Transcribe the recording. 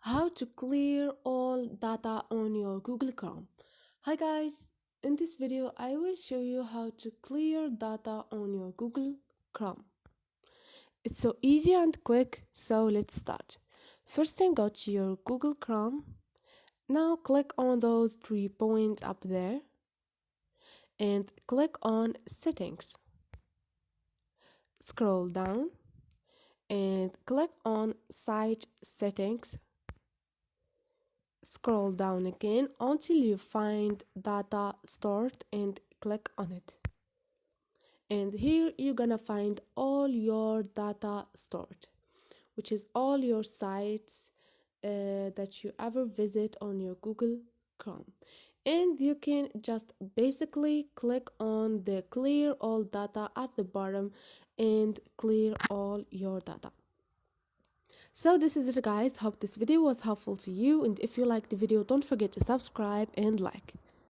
How to clear all data on your Google Chrome. Hi guys, in this video I will show you how to clear data on your Google Chrome. It's so easy and quick, so let's start. First thing, go to your Google Chrome. Now click on those 3 points up there and click on settings. Scroll down and click on site settings. Scroll down again until you find data stored and click on it. And here you're gonna find all your data stored, which is all your sites that you ever visit on your Google Chrome. And you can just basically click on the clear all data at the bottom and clear all your data. So this is it guys, hope this video was helpful to you, and if you liked the video don't forget to subscribe and like.